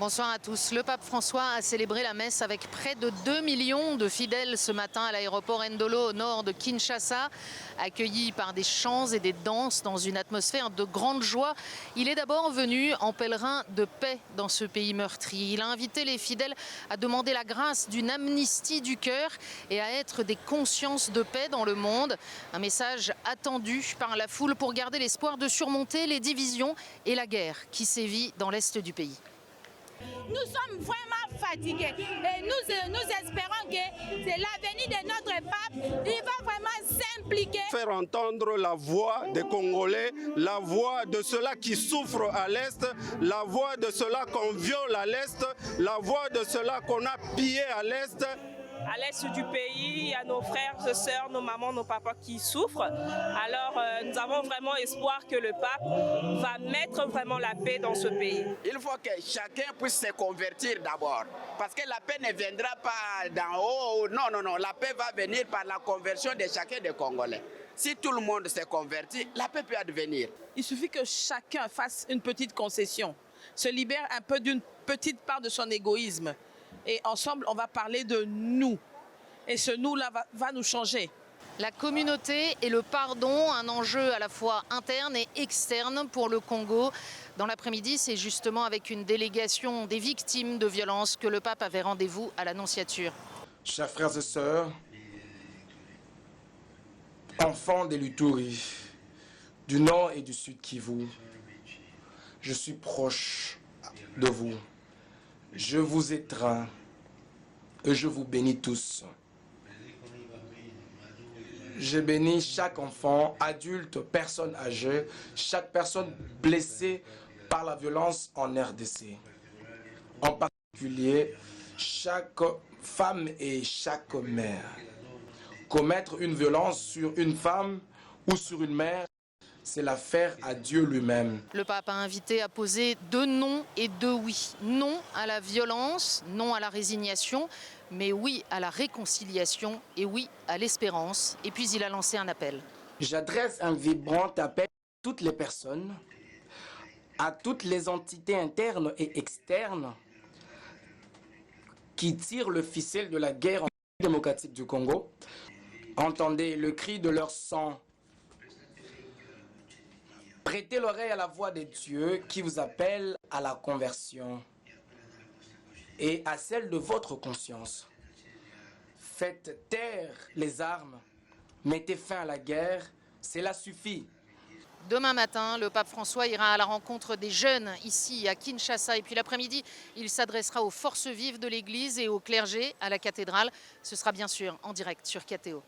Bonsoir à tous. Le pape François a célébré la messe avec près de 2 millions de fidèles ce matin à l'aéroport Ndolo au nord de Kinshasa, accueillis par des chants et des danses dans une atmosphère de grande joie. Il est d'abord venu en pèlerin de paix dans ce pays meurtri. Il a invité les fidèles à demander la grâce d'une amnistie du cœur et à être des consciences de paix dans le monde. Un message attendu par la foule pour garder l'espoir de surmonter les divisions et la guerre qui sévit dans l'est du pays. Nous sommes vraiment fatigués et nous espérons que c'est l'avenir de notre pape. Il va vraiment s'impliquer. Faire entendre la voix des Congolais, la voix de ceux-là qui souffrent à l'Est, la voix de ceux-là qu'on viole à l'Est, la voix de ceux-là qu'on a pillé à l'Est. À l'est du pays, il y a nos frères et sœurs, nos mamans, nos papas qui souffrent. Alors nous avons vraiment espoir que le pape va mettre vraiment la paix dans ce pays. Il faut que chacun puisse se convertir d'abord. Parce que la paix ne viendra pas d'en haut. Non. La paix va venir par la conversion de chacun des Congolais. Si tout le monde se convertit, la paix peut advenir. Il suffit que chacun fasse une petite concession, se libère un peu d'une petite part de son égoïsme. Et ensemble, on va parler de nous. Et ce nous-là va nous changer. La communauté et le pardon, un enjeu à la fois interne et externe pour le Congo. Dans l'après-midi, c'est justement avec une délégation des victimes de violences que le pape avait rendez-vous à l'Annonciature. Chers frères et sœurs, enfants de l'Ituri, du nord et du sud Kivu, je suis proche de vous. Je vous étreins et je vous bénis tous. Je bénis chaque enfant, adulte, personne âgée, chaque personne blessée par la violence en RDC. En particulier, chaque femme et chaque mère. Commettre une violence sur une femme ou sur une mère, c'est l'affaire à Dieu lui-même. Le pape a invité à poser 2 non et 2 oui. Non à la violence, non à la résignation, mais oui à la réconciliation et oui à l'espérance. Et puis il a lancé un appel. J'adresse un vibrant appel à toutes les personnes, à toutes les entités internes et externes qui tirent le ficelle de la guerre en République démocratique du Congo. Entendez le cri de leur sang. Prêtez l'oreille à la voix de Dieu qui vous appelle à la conversion et à celle de votre conscience. Faites taire les armes, mettez fin à la guerre, cela suffit. Demain matin, le pape François ira à la rencontre des jeunes ici à Kinshasa. Et puis l'après-midi, il s'adressera aux forces vives de l'Église et au clergé à la cathédrale. Ce sera bien sûr en direct sur KTO.